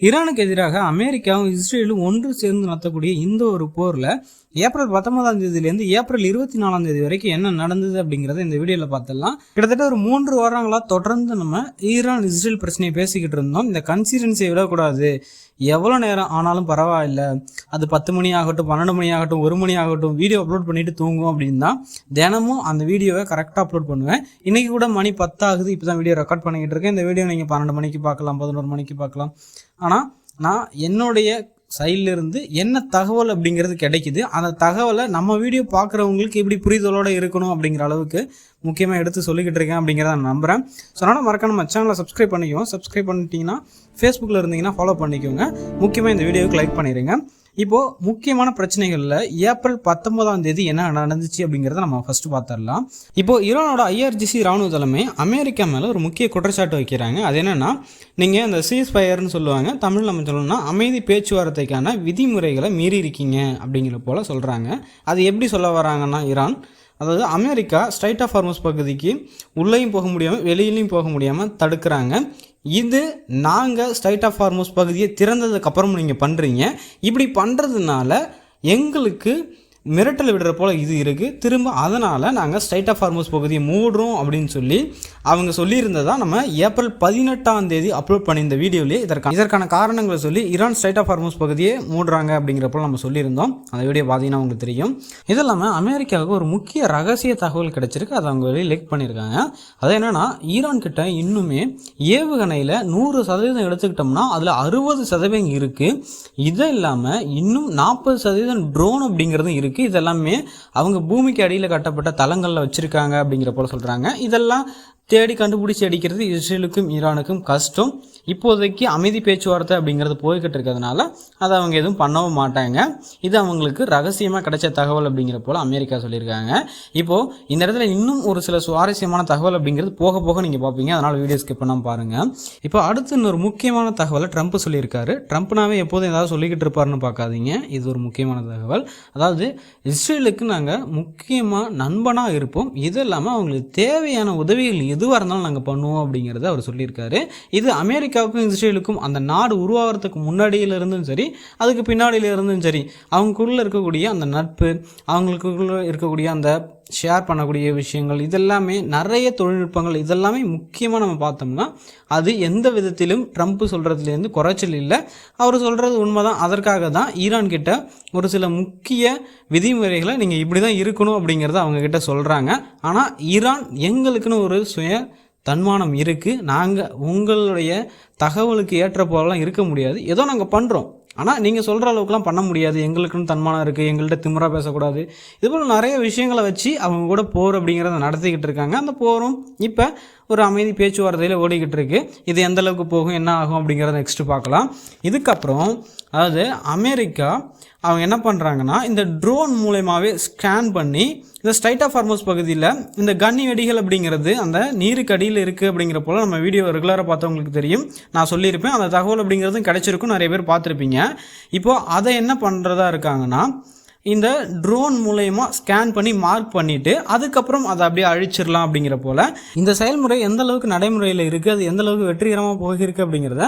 ஈரானுக்கு எதிராக அமெரிக்காவும் இஸ்ரேலும் ஒன்று சேர்ந்து நடத்தக்கூடிய இந்த ஒரு போரில் ஏப்ரல் 19ஆம் தேதியிலேருந்து ஏப்ரல் 24ஆம் தேதி வரைக்கும் என்ன நடந்தது அப்படிங்கிறத இந்த வீடியோவில் பார்த்துடலாம். கிட்டத்தட்ட ஒரு 3 வாரங்களாக தொடர்ந்து நம்ம ஈரான் இஸ்ரேல் பிரச்சனையை பேசிக்கிட்டு இருந்தோம். இந்த கன்சிடென்சியை விடக்கூடாது, எவ்வளோ நேரம் ஆனாலும் பரவாயில்ல, அது 10 மணி ஆகட்டும், 12 மணி ஆகட்டும், 1 மணி ஆகட்டும், வீடியோ அப்லோட் பண்ணிட்டு தூங்கும் அப்படின்னு தான் தினமும் அந்த வீடியோவை கரெக்டாக அப்லோட் பண்ணுவேன். இன்றைக்கி கூட மணி 10 ஆகுது, இப்போ தான் வீடியோ ரெக்கார்ட் பண்ணிக்கிட்டு இருக்கேன். இந்த வீடியோ நீங்கள் 12 மணிக்கு பார்க்கலாம், 11 மணிக்கு பார்க்கலாம். ஆனால் நான் என்னுடைய சைட்லேருந்து என்ன தகவல் அப்படிங்கிறது கிடைக்குது, அந்த தகவலை நம்ம வீடியோ பார்க்குறவங்களுக்கு எப்படி புரிதலோடு இருக்கணும் அப்படிங்கிற அளவுக்கு முக்கியமாக எடுத்து சொல்லிக்கிட்டு இருக்கேன் அப்படிங்கிறத நான் நம்புகிறேன். ஸோ அதனால் மறக்காம நம்ம சேனலை சப்ஸ்கிரைப் பண்ணிக்குவோம். சப்ஸ்கிரைப் பண்ணிட்டீங்கன்னா ஃபேஸ்புக்கில் இருந்தீங்கன்னா ஃபாலோ பண்ணிக்கோங்க. முக்கியமாக இந்த வீடியோவுக்கு லைக் பண்ணிடுங்க. இப்போது முக்கியமான பிரச்சனைகளில் ஏப்ரல் 19ஆம் தேதி என்ன நடந்துச்சு அப்படிங்கிறத நம்ம ஃபஸ்ட்டு பார்த்துடலாம். இப்போது ஈரானோட IRGC ராணுவ தலைமை அமெரிக்கா மேலே ஒரு முக்கிய குற்றச்சாட்டு வைக்கிறாங்க. அது என்னென்னா, நீங்கள் இந்த சீஸ் ஃபயர்னு சொல்லுவாங்க, தமிழ் நம்ம சொல்லணும்னா அமைதி பேச்சுவார்த்தைக்கான விதிமுறைகளை மீறி இருக்கீங்க அப்படிங்கிற போல் சொல்கிறாங்க. அது எப்படி சொல்ல வராங்கன்னா, ஈரான் அதாவது அமெரிக்கா ஸ்ட்ரைட் ஆஃப் ஹார்மஸ் பகுதிக்கு உள்ளேயும் போக முடியாமல் வெளியிலையும் போக முடியாமல் தடுக்கிறாங்க. இது நாங்கள் ஸ்ட்ரைட் ஆஃப் ஹார்மஸ் பகுதியை திறந்ததுக்கப்புறம் நீங்கள் பண்ணுறீங்க. இப்படி பண்ணுறதுனால எங்களுக்கு மிரட்டல் விடுற போல் இது இருக்குது. திரும்ப அதனால் நாங்கள் ஸ்ட்ரைட் ஆஃப் ஹார்மஸ் பகுதியை மூடுறோம் அப்படின்னு சொல்லி அவங்க சொல்லியிருந்ததாக நம்ம ஏப்ரல் 18ஆம் தேதி அப்லோட் பண்ணியிருந்த வீடியோவிலே இதற்கான காரணங்களை சொல்லி ஈரான் ஸ்ட்ரைட் ஆஃப் ஹார்மஸ் பகுதியை மூடுறாங்க அப்படிங்கிறப்போ நம்ம சொல்லியிருந்தோம். அந்த வீடியோ பார்த்தீங்கன்னா உங்களுக்கு தெரியும். இது இல்லாமல் அமெரிக்காவுக்கு ஒரு முக்கிய ரகசிய தகவல் கிடைச்சிருக்கு, அதை அவங்க வெளியே லீக் பண்ணியிருக்காங்க. அது என்னென்னா, ஈரான் கிட்ட இன்னுமே ஏவுகணையில் 100% எடுத்துக்கிட்டோம்னா அதில் 60% இருக்குது. இது இல்லாமல் இன்னும் 40% ட்ரோன் அப்படிங்கிறதும் இருக்குது. இதெல்லாமே அவங்க பூமிக்கு அடியில் கட்டப்பட்ட தளங்களில் வச்சுருக்காங்க அப்படிங்கிற போல சொல்கிறாங்க. இதெல்லாம் தேடி கண்டுபிடிச்சி அடிக்கிறது இஸ்ரேலுக்கும் ஈரானுக்கும் கஷ்டம். இப்போதைக்கு அமைதி பேச்சுவார்த்தை அப்படிங்கிறது போய்கிட்டு இருக்கிறதுனால அதை அவங்க எதுவும் பண்ணவும் மாட்டாங்க. இது அவங்களுக்கு ரகசியமாக கிடைச்ச தகவல் அப்படிங்கிற போல் அமெரிக்கா சொல்லியிருக்காங்க. இப்போது இந்த இடத்துல இன்னும் ஒரு சில சுவாரஸ்யமான தகவல் அப்படிங்கிறது போக போக நீங்கள் பார்ப்பீங்க, அதனால் வீடியோ ஸ்கிப் பண்ணாமல் பாருங்கள். இப்போ அடுத்து இன்னொரு முக்கியமான தகவலை ட்ரம்ப் சொல்லியிருக்காரு. ட்ரம்ப்னாவே எப்போதும் ஏதாவது சொல்லிக்கிட்டு இருப்பாருன்னு பார்க்காதீங்க, இது ஒரு முக்கியமான தகவல். அதாவது இஸ்ரேலுக்கு நாங்கள் முக்கியமாக நண்பனாக இருப்போம், இது இல்லாமல் அவங்களுக்கு தேவையான உதவிகள் எதுவாக இருந்தாலும் நாங்கள் பண்ணுவோம் அப்படிங்கிறத அவர் சொல்லியிருக்காரு. இது அமெரிக்காவுக்கும் இஸ்ரேலுக்கும் அந்த நாடு உருவாகிறதுக்கு முன்னாடியிலிருந்தும் சரி, அதுக்கு பின்னாடியிலிருந்தும் சரி, அவங்களுக்குள்ளே இருக்கக்கூடிய அந்த நட்பு, அவங்களுக்குள்ளே இருக்கக்கூடிய அந்த ஷேர் பண்ணக்கூடிய விஷயங்கள், இதெல்லாமே நிறைய தொழில்நுட்பங்கள், இதெல்லாமே முக்கியமாக நம்ம பார்த்தோம்னா அது எந்த விதத்திலும் ட்ரம்ப் சொல்கிறதுலேருந்து குறைச்சல் இல்லை. அவர் சொல்கிறது உண்மைதான். அதற்காக தான் ஈரான் கிட்ட ஒரு சில முக்கிய விதிமுறைகளை நீங்கள் இப்படி தான் இருக்கணும் அப்படிங்கிறத அவங்கக்கிட்ட சொல்கிறாங்க. ஆனால் ஈரான் எங்களுக்குன்னு ஒரு சுய தன்மானம் இருக்குது, நாங்கள் உங்களுடைய தகவலுக்கு ஏற்ற போலலாம் இருக்க முடியாது, ஏதோ நாங்கள் பண்ணுறோம், ஆனால் நீங்கள் சொல்கிற அளவுக்குலாம் பண்ண முடியாது, எங்களுக்குன்னு தன்மானம் இருக்குது, எங்கள்கிட்ட திமிரா பேசக்கூடாது, இதுபோல் நிறைய விஷயங்களை வச்சு அவங்க கூட போர் அப்படிங்கிறத நடத்திக்கிட்டு இருக்காங்க. அந்த போரும் இப்போ ஒரு அமைதி பேச்சுவார்த்தையில் ஓடிக்கிட்டு இருக்கு. இது எந்த அளவுக்கு போகும், என்ன ஆகும் அப்படிங்கிறத நெக்ஸ்ட்டு பார்க்கலாம். இதுக்கப்புறம் அதாவது அமெரிக்கா அவங்க என்ன பண்ணுறாங்கன்னா, இந்த ட்ரோன் மூலயமாவே ஸ்கேன் பண்ணி இந்த ஸ்ட்ரைட் ஆஃப் ஹார்மஸ் பகுதியில் இந்த கன்னி வெடிகள் அப்படிங்கிறது அந்த நீருக்கு அடியில் இருக்குது அப்படிங்கிற போல் நம்ம வீடியோ ரெகுலராக பார்த்தவங்களுக்கு தெரியும், நான் சொல்லியிருப்பேன். அந்த தகவல் அப்படிங்கிறதும் கிடைச்சிருக்கும், நிறைய பேர் பார்த்துருப்பீங்க. இப்போது அதை என்ன பண்ணுறதா இருக்காங்கன்னா, இந்த ட்ரோன் மூலயமா ஸ்கேன் பண்ணி மார்க் பண்ணிவிட்டு அதுக்கப்புறம் அதை அப்படியே அழிச்சிடலாம் அப்படிங்கிற போல் இந்த செயல்முறை எந்த அளவுக்கு நடைமுறையில் இருக்குது, அது எந்த அளவுக்கு வெற்றிகரமாக போகிருக்கு அப்படிங்கிறத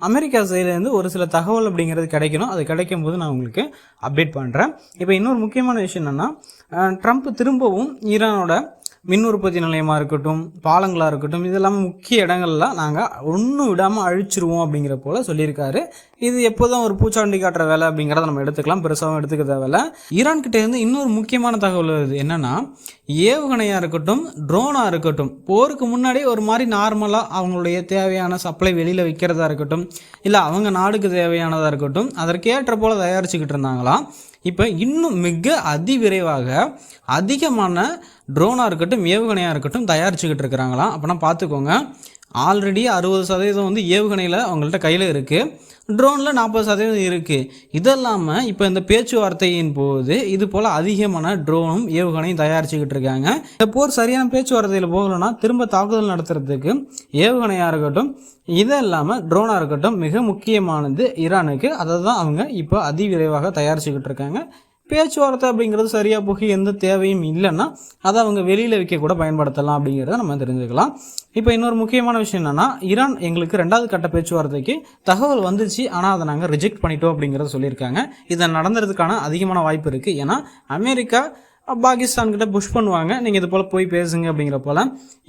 அமெரிக்கா சைட்லேருந்து ஒரு சில தகவல் அப்படிங்கிறது கிடைக்கணும். அது கிடைக்கும் போது நான் உங்களுக்கு அப்டேட் பண்ணுறேன். இப்போ இன்னொரு முக்கியமான விஷயம் என்னென்னா, ட்ரம்ப் திரும்பவும் ஈரானோட மின் உற்பத்தி நிலையமாக இருக்கட்டும், பாலங்களாக இருக்கட்டும், இதெல்லாம் முக்கிய இடங்கள்லாம் நாங்கள் ஒன்றும் விடாமல் அழிச்சிருவோம் அப்படிங்கிற போல் சொல்லியிருக்காரு. இது எப்போதான் ஒரு பூச்சாண்டி காட்டுற வேலை அப்படிங்கிறத நம்ம எடுத்துக்கலாம், பெருசாகவும் எடுத்துக்க தேவையில்லை. ஈரான் கிட்டே இருந்து இன்னொரு முக்கியமான தகவல் வருது. என்னென்னா, ஏவுகணையாக இருக்கட்டும், ட்ரோனாக இருக்கட்டும், போருக்கு முன்னாடி ஒரு மாதிரி நார்மலாக அவங்களுடைய தேவையான சப்ளை வெளியில் வைக்கிறதா இருக்கட்டும், இல்லை அவங்க நாடுக்கு தேவையானதாக இருக்கட்டும், அதற்கேற்ற போல் தயாரிச்சுக்கிட்டு இருந்தாங்களாம். இப்போ இன்னும் மிக அதிவிரைவாக அதிகமான ட்ரோனாக இருக்கட்டும், ஏவுகணையாக இருக்கட்டும் தயாரிச்சுக்கிட்டு இருக்கிறாங்களாம். அப்போனா பார்த்துக்கோங்க, ஆல்ரெடி 60% வந்து ஏவுகணையில் அவங்கள்ட்ட கையில் இருக்குது, ட்ரோனில் 40% இருக்குது. இதெல்லாமல் இப்போ இந்த பேச்சுவார்த்தையின் போது இது போல் அதிகமான ட்ரோனும் ஏவுகணையும் தயாரிச்சுக்கிட்டு இருக்காங்க. இந்த போர் சரியான பேச்சுவார்த்தையில் போகலைன்னா திரும்ப தாக்குதல் நடத்துறதுக்கு ஏவுகணையாக இருக்கட்டும், இது இல்லாமல் ட்ரோனாக இருக்கட்டும் மிக முக்கியமானது ஈரானுக்கு. அதை தான் அவங்க இப்போ அதிவிரைவாக தயாரிச்சுக்கிட்டு இருக்காங்க. பேச்சுவார்த்தை அப்படிங்கிறது சரியாக போக எந்த தேவையும் இல்லைன்னா அதை அவங்க வெளியில் வைக்க கூட பயன்படுத்தலாம் அப்படிங்கிறத நம்ம தெரிஞ்சுக்கலாம். இப்போ இன்னொரு முக்கியமான விஷயம் என்னென்னா, ஈரான் எங்களுக்கு 2வது கட்ட பேச்சுவார்த்தைக்கு தகவல் வந்துச்சு, ஆனால் அதை நாங்கள் ரிஜெக்ட் பண்ணிட்டோம் அப்படிங்கிறத சொல்லியிருக்காங்க. இதை நடந்துறதுக்கான அதிகமான வாய்ப்பு இருக்குது. ஏன்னா அமெரிக்கா பாகிஸ்தான் கிட்ட புஷ் பண்ணுவாங்க, நீங்கள் இது போல் போய் பேசுங்க அப்படிங்கிற போல்.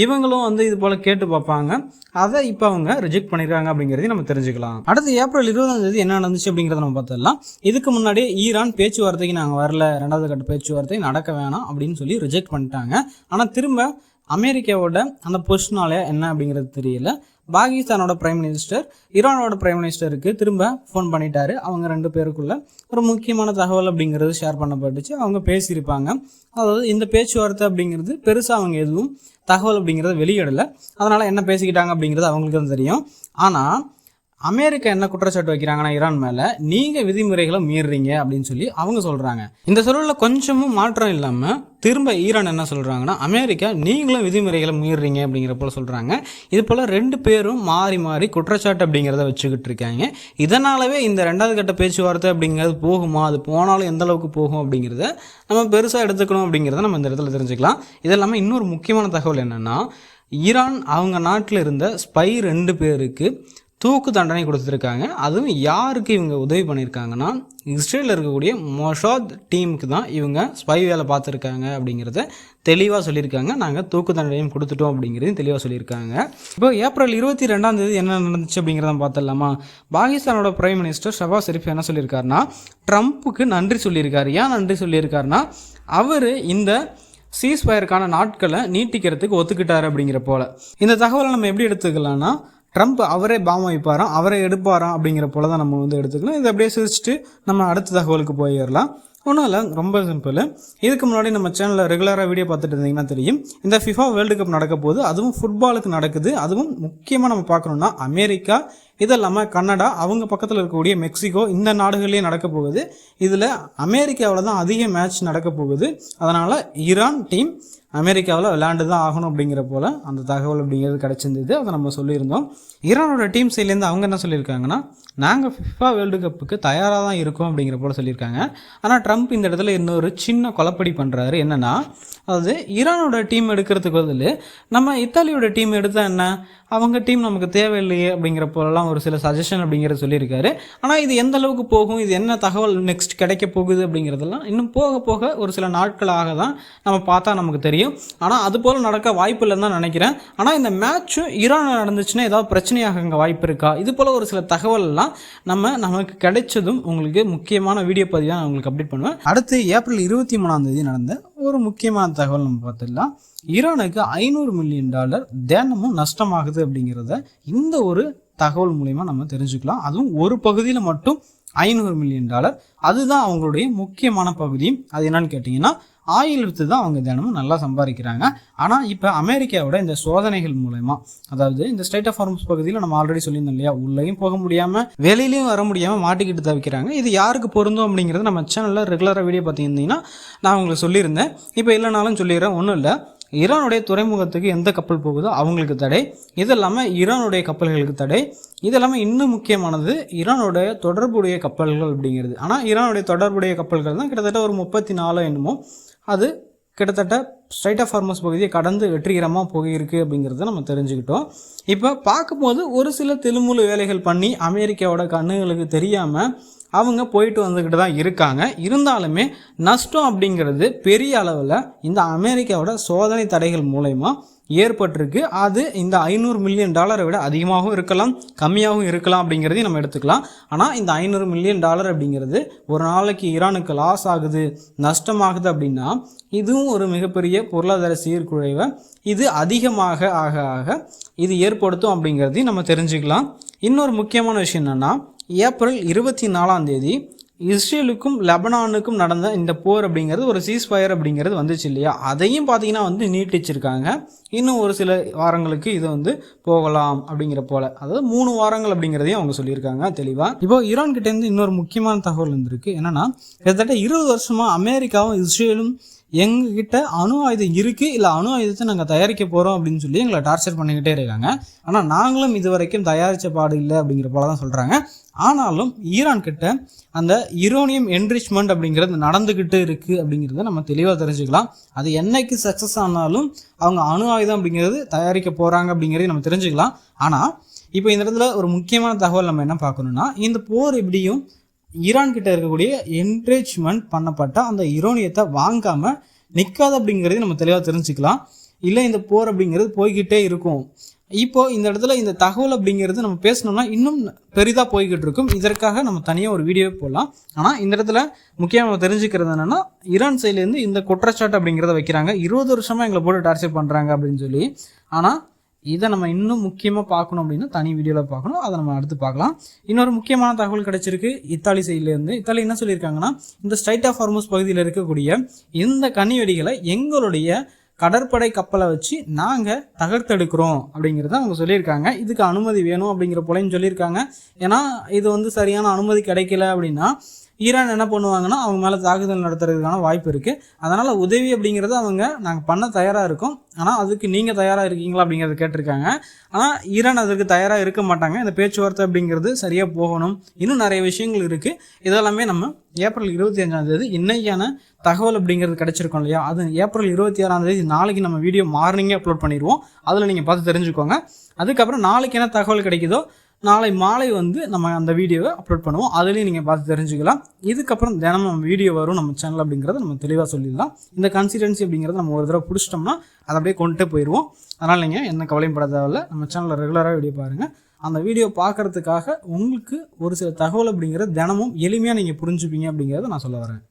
இவங்களும் வந்து இது போல் கேட்டு பார்ப்பாங்க. அதை இப்போ அவங்க ரிஜெக்ட் பண்ணியிருக்காங்க அப்படிங்கிறதையும் நம்ம தெரிஞ்சுக்கலாம். அடுத்து ஏப்ரல் 20 என்ன நடந்துச்சு அப்படிங்கிறத நம்ம பார்த்துடலாம். இதுக்கு முன்னாடியே ஈரான் பேச்சுவார்த்தைக்கு நாங்கள் வரல, 2வது கட்ட பேச்சுவார்த்தை நடக்க வேணாம் அப்படின்னு சொல்லி ரிஜெக்ட் பண்ணிட்டாங்க. ஆனால் திரும்ப அமெரிக்காவோட அந்த பொசிஷனால என்ன அப்படிங்கிறது தெரியல. பாகிஸ்தானோட பிரைம் மினிஸ்டர் ஈரானோட பிரைம் மினிஸ்டருக்கு திரும்ப ஃபோன் பண்ணிட்டாரு. அவங்க 2 பேருக்குள்ள ஒரு முக்கியமான தகவல் அப்படிங்கிறது ஷேர் பண்ணப்பட்டுச்சு. அவங்க பேசியிருப்பாங்க. அதாவது இந்த பேச்சுவார்த்தை அப்படிங்கிறது பெருசாக அவங்க எதுவும் தகவல் அப்படிங்கிறத வெளியிடலை. அதனால் என்ன பேசிக்கிட்டாங்க அப்படிங்கிறது அவங்களுக்கு தான் தெரியும். ஆனால் அமெரிக்கா என்ன குற்றச்சாட்டு வைக்கிறாங்கன்னா ஈரான் மேலே, நீங்கள் விதிமுறைகளை மீறுறீங்க அப்படின்னு சொல்லி அவங்க சொல்கிறாங்க. இந்த சூழலில் கொஞ்சமும் மாற்றம் இல்லாமல் திரும்ப ஈரான் என்ன சொல்கிறாங்கன்னா, அமெரிக்கா நீங்களும் விதிமுறைகளை மீறுறீங்க அப்படிங்கிற போல் சொல்கிறாங்க. இது போல் 2 பேரும் மாறி மாறி குற்றச்சாட்டு அப்படிங்கிறத வச்சுக்கிட்டு இருக்காங்க. இதனாலவே இந்த 2வது கட்ட பேச்சுவார்த்தை அப்படிங்கிறது போகுமா, அது போனாலும் எந்த அளவுக்கு போகும் அப்படிங்கிறத நம்ம பெருசாக எடுத்துக்கணும் அப்படிங்கிறத நம்ம இந்த இடத்துல தெரிஞ்சுக்கலாம். இது இல்லாமல் இன்னொரு முக்கியமான தகவல் என்னென்னா, ஈரான் அவங்க நாட்டில் இருந்த ஸ்பை 2 பேருக்கு தூக்கு தண்டனை கொடுத்துருக்காங்க. அதுவும் யாருக்கு இவங்க உதவி பண்ணியிருக்காங்கன்னா, இஸ்ரேலில் இருக்கக்கூடிய மொசாத் டீமுக்கு தான் இவங்க ஸ்பை வேலை பார்த்துருக்காங்க அப்படிங்கிறத தெளிவாக சொல்லியிருக்காங்க. நாங்கள் தூக்கு தண்டனையும் கொடுத்துட்டோம் அப்படிங்கிறதையும் தெளிவாக சொல்லியிருக்காங்க. இப்போ ஏப்ரல் 22 என்ன நடந்துச்சு அப்படிங்கிறத பார்த்துடலாமா. பாகிஸ்தானோட பிரைம் மினிஸ்டர் ஷபாஸ் ஷெரீப் என்ன சொல்லியிருக்காருன்னா, ட்ரம்ப்புக்கு நன்றி சொல்லியிருக்காரு. ஏன் நன்றி சொல்லியிருக்காருன்னா, அவர் இந்த சீஸ்ஃபயருக்கான நாட்களை நீட்டிக்கிறதுக்கு ஒத்துக்கிட்டார் அப்படிங்கிற போல. இந்த தகவலை நம்ம எப்படி எடுத்துக்கலாம்னா, ட்ரம்ப் அவரே பாம் வைப்பாராம், அவரே எடுப்பாராம் அப்படிங்கிற போல தான் நம்ம வந்து எடுத்துக்கலாம். இதை அப்படியே சிரிச்சுட்டு நம்ம அடுத்த தகவலுக்கு போயிடலாம். ஒன்றும் இல்லை, ரொம்ப சிம்பிள். இதுக்கு முன்னாடி நம்ம சேனலில் ரெகுலராக வீடியோ பார்த்துட்டு இருந்தீங்கன்னா தெரியும், இந்த ஃபிஃபா வேர்ல்டு கப் நடக்க போகுது. அதுவும் ஃபுட்பாலுக்கு நடக்குது. அதுவும் முக்கியமாக நம்ம பார்க்கணுன்னா அமெரிக்கா, இது இல்லாமல் கனடா, அவங்க பக்கத்தில் இருக்கக்கூடிய மெக்சிகோ, இந்த நாடுகள்லேயே நடக்க போகுது. இதில் அமெரிக்காவில் தான் அதிக மேட்ச் நடக்க போகுது. அதனால் ஈரான் டீம் அமெரிக்காவில் விளையாண்டு தான் ஆகணும் அப்படிங்கிற போல் அந்த தகவல் அப்படிங்கிறது கிடச்சிருந்தது. அதை நம்ம சொல்லியிருந்தோம். ஈரானோட டீம் சைட்லேருந்து அவங்க என்ன சொல்லியிருக்காங்கன்னா, நாங்கள் ஃபிஃபா வேர்ல்டு கப்புக்கு தயாராக தான் இருக்கோம் அப்படிங்கிற போல் சொல்லியிருக்காங்க. ஆனால் ட்ரம்ப் இந்த இடத்துல இன்னொரு சின்ன கொலப்படி பண்ணுறாரு. என்னென்னா, அதாவது ஈரானோட டீம் எடுக்கிறதுக்கு பதில் நம்ம இத்தாலியோட டீம் எடுத்தால் என்ன, அவங்க டீம் நமக்கு தேவையில்லையே அப்படிங்கிற போலலாம் ஒரு சில சஜஷன் அப்படிங்கிறத சொல்லியிருக்காரு. ஆனால் இது எந்த அளவுக்கு போகும், இது என்ன தகவல் நெக்ஸ்ட் கிடைக்க போகுது அப்படிங்கிறதெல்லாம் இன்னும் போக போக ஒரு சில நாட்களாக தான் நம்ம பார்த்தா நமக்கு தெரியும். ஆனால் அது போல் நடக்க வாய்ப்பு இல்லைன்னு தான் நினைக்கிறேன். ஆனால் இந்த மேட்சும் ஈரான் நடந்துச்சுன்னா ஏதாவது பிரச்சனையாக அங்கே வாய்ப்பு இருக்கா, இது போல் ஒரு சில தகவல்லாம் நமக்கு கிடைச்சதும் உங்களுக்கு முக்கியமான வீடியோ பதிவாக நான் உங்களுக்கு அப்டேட் பண்ணுவேன். அடுத்து ஏப்ரல் 23 நடந்த ஒரு முக்கியமான தகவல் நம்ம பார்த்துடலாம். ஈரானுக்கு $500 மில்லியன் தினமும் நஷ்டமாகுது அப்படிங்கிறத இந்த ஒரு தகவல் மூலமா நம்ம தெரிஞ்சுக்கலாம். அதுவும் ஒரு பகுதியில் மட்டும் $500 மில்லியன், அதுதான் அவங்களுடைய முக்கியமான பகுதி. அது என்னன்னு கேட்டிங்கன்னா, ஆயில் விற்று தான் அவங்க தினமும் நல்லா சம்பாதிக்கிறாங்க. ஆனால் இப்போ அமெரிக்காவோட இந்த சோதனைகள் மூலமா, அதாவது இந்த ஸ்ட்ரைட் ஆஃப் ஹார்முஸ் பகுதியில் நம்ம ஆல்ரெடி சொல்லியிருந்தோம் இல்லையா, உள்ளேயும் போக முடியாமல் வெளியிலையும் வர முடியாமல் மாட்டிக்கிட்டு தவிக்கிறாங்க. இது யாருக்கு பொருந்தும் அப்படிங்கிறது நம்ம சேனலில் ரெகுலராக வீடியோ பார்த்துருந்தீங்கன்னா நான் உங்களுக்கு சொல்லியிருந்தேன். இப்போ இல்லைனாலும் சொல்லிடுறேன். ஒன்றும் இல்லை, ஈரானுடைய துறைமுகத்துக்கு எந்த கப்பல் போகுதோ அவங்களுக்கு தடை. இது இல்லாமல் ஈரானுடைய கப்பல்களுக்கு தடை. இது இல்லாமல் இன்னும் முக்கியமானது ஈரானுடைய தொடர்புடைய கப்பல்கள் அப்படிங்கிறது. ஆனால் ஈரானுடைய தொடர்புடைய கப்பல்கள் தான் கிட்டத்தட்ட ஒரு 34 என்னமோ, அது கிட்டத்தட்ட ஸ்ட்ரைட் ஆஃப் ஹார்முஸ் பகுதியை கடந்து வெற்றிகரமாக போகிருக்கு அப்படிங்கிறத நம்ம தெரிஞ்சுக்கிட்டோம். இப்போ பார்க்கும்போது ஒரு சில தில்முழு வேலைகள் பண்ணி அமெரிக்காவோட கண்ணுகளுக்கு தெரியாமல் அவங்க போயிட்டு வந்துக்கிட்டு தான் இருக்காங்க. இருந்தாலுமே நஷ்டம் அப்படிங்கிறது பெரிய அளவில் இந்த அமெரிக்காவோட சோதனை தடைகள் மூலமா ஏற்பட்டிருக்கு. அது இந்த $500 மில்லியன் விட அதிகமாகவும் இருக்கலாம், கம்மியாகவும் இருக்கலாம் அப்படிங்கிறதையும் நம்ம எடுத்துக்கலாம். ஆனால் இந்த $500 மில்லியன் அப்படிங்கிறது ஒரு நாளைக்கு ஈரானுக்கு லாஸ் ஆகுது, நஷ்டமாகுது அப்படின்னா இதுவும் ஒரு மிகப்பெரிய பொருளாதார சீர்குலைவை இது அதிகமாக ஆக ஆக இது ஏற்படுத்தும் அப்படிங்கிறதையும் நம்ம தெரிஞ்சுக்கலாம். இன்னொரு முக்கியமான விஷயம் என்னென்னா, ஏப்ரல் 24 இஸ்ரேலுக்கும் லெபனானுக்கும் நடந்த இந்த போர் அப்படிங்கிறது ஒரு சீஸ்ஃபயர் அப்படிங்கிறது வந்துச்சு இல்லையா, அதையும் பார்த்தீங்கன்னா நீட்டிச்சிருக்காங்க. இன்னும் ஒரு சில வாரங்களுக்கு இது போகலாம் அப்படிங்கிற போல, அதாவது 3 வாரங்கள் அப்படிங்கிறதையும் அவங்க சொல்லியிருக்காங்க தெளிவாக. இப்போ ஈரான் கிட்டேருந்து இன்னொரு முக்கியமான தகவல் இருந்திருக்கு. என்னன்னா, கிட்டத்தட்ட 20 வருஷமாக அமெரிக்காவும் இஸ்ரேலும் எங்ககிட்ட அணு ஆயுதம் இருக்குது, இல்லை அணு ஆயுதத்தை நாங்கள் தயாரிக்க போகிறோம் அப்படின்னு சொல்லி எங்களை டார்ச்சர் பண்ணிக்கிட்டே இருக்காங்க. ஆனால் நாங்களும் இது வரைக்கும் தயாரித்த பாடு இல்லை அப்படிங்கிற போல தான் சொல்கிறாங்க. ஆனாலும் ஈரான் கிட்ட அந்த யுரேனியம் என்ரிச்மெண்ட் அப்படிங்கிறது நடந்துக்கிட்டு இருக்குது அப்படிங்கிறத நம்ம தெளிவாக தெரிஞ்சுக்கலாம். அது என்னைக்கு சக்ஸஸ் ஆனாலும் அவங்க அணு ஆயுதம் அப்படிங்கிறது தயாரிக்க போகிறாங்க அப்படிங்கிறத நம்ம தெரிஞ்சுக்கலாம். ஆனால் இப்போ இந்த இடத்துல ஒரு முக்கியமான தகவல் நம்ம என்ன பார்க்கணும்னா, இந்த போர் எப்படியும் ஈரான் கிட்ட இருக்கக்கூடிய என்ரிச்மெண்ட் பண்ணப்பட்ட அந்த யுரேனியத்தை வாங்காம நிற்காது அப்படிங்கிறது நம்ம தெளிவாக தெரிஞ்சுக்கலாம். இல்லை இந்த போர் அப்படிங்கிறது போய்கிட்டே இருக்கும். இப்போ இந்த இடத்துல இந்த தகவல் அப்படிங்கிறது நம்ம பேசணும்னா இன்னும் பெரிதாக போய்கிட்டு இருக்கும். இதற்காக நம்ம தனியாக ஒரு வீடியோ போடலாம். ஆனால் இந்த இடத்துல முக்கியமாக நம்ம தெரிஞ்சுக்கிறது என்னென்னா, ஈரான் சைட்லேருந்து இந்த குற்றச்சாட்டு அப்படிங்கிறத வைக்கிறாங்க, 20 வருஷமாக எங்களை போட்டு டார்ச்சர் பண்ணுறாங்க அப்படின்னு சொல்லி. ஆனால் இதை நம்ம இன்னும் முக்கியமாக பார்க்கணும் அப்படின்னா தனி வீடியோவில் பார்க்கணும். அதை நம்ம அடுத்து பார்க்கலாம். இன்னொரு முக்கியமான தகவல் கிடைச்சிருக்கு இத்தாலி சைட்லேருந்து. இத்தாலி என்ன சொல்லியிருக்காங்கன்னா, இந்த ஸ்ட்ரைட் ஆஃப் ஹார்முஸ் பகுதியில் இருக்கக்கூடிய இந்த கன்னி வெடிகளை எங்களுடைய கடற்படை கப்பலை வச்சு நாங்கள் தகர்த்தெடுக்கிறோம் அப்படிங்கிறத அவங்க சொல்லியிருக்காங்க. இதுக்கு அனுமதி வேணும் அப்படிங்கிற போலையும் சொல்லியிருக்காங்க. ஏன்னா இது சரியான அனுமதி கிடைக்கல அப்படின்னா ஈரான் என்ன பண்ணுவாங்கன்னா அவங்க மேலே தாக்குதல் நடத்துறதுக்கான வாய்ப்பு இருக்குது. அதனால் உதவி அப்படிங்கிறத நாங்கள் பண்ண தயாராக இருக்கோம், ஆனால் அதுக்கு நீங்கள் தயாராக இருக்கீங்களா அப்படிங்கிறத கேட்டிருக்காங்க. ஆனால் ஈரான் அதற்கு தயாராக இருக்க மாட்டாங்க. இந்த பேச்சுவார்த்தை அப்படிங்கிறது சரியாக போகணும். இன்னும் நிறைய விஷயங்கள் இருக்குது. இதெல்லாமே நம்ம ஏப்ரல் 25 இன்னைக்கான தகவல் அப்படிங்கிறது கிடச்சிருக்கோம் இல்லையா, அது ஏப்ரல் 26 நாளைக்கு நம்ம வீடியோ மார்னிங்கே அப்லோட் பண்ணிடுவோம். அதில் நீங்கள் பார்த்து தெரிஞ்சுக்கோங்க. அதுக்கப்புறம் நாளைக்கு என்ன தகவல் கிடைக்குதோ நாளை மாலை நம்ம அந்த வீடியோவை அப்லோட் பண்ணுவோம். அதுலேயும் நீங்கள் பார்த்து தெரிஞ்சுக்கலாம். இதுக்கப்புறம் தினமும் நம்ம வீடியோ வரும் நம்ம சேனல் அப்படிங்கிறத நம்ம தெளிவாக சொல்லிடலாம். இந்த கன்சிஸ்டன்சி அப்படிங்கிறத நம்ம ஒரு தடவை பிடிச்சிட்டோம்னா அதை அப்படியே கொண்டுட்டு போயிடுவோம். அதனால் நீங்கள் என்ன கவலையும் பட தேவையில்ல. நம்ம சேனலில் ரெகுலராக வீடியோ பாருங்கள். அந்த வீடியோ பார்க்குறதுக்காக உங்களுக்கு ஒரு சில தகவல் அப்படிங்கிறது தினமும் எளிமையாக நீங்கள் புரிஞ்சுப்பீங்க அப்படிங்கிறத நான் சொல்ல வரேன்.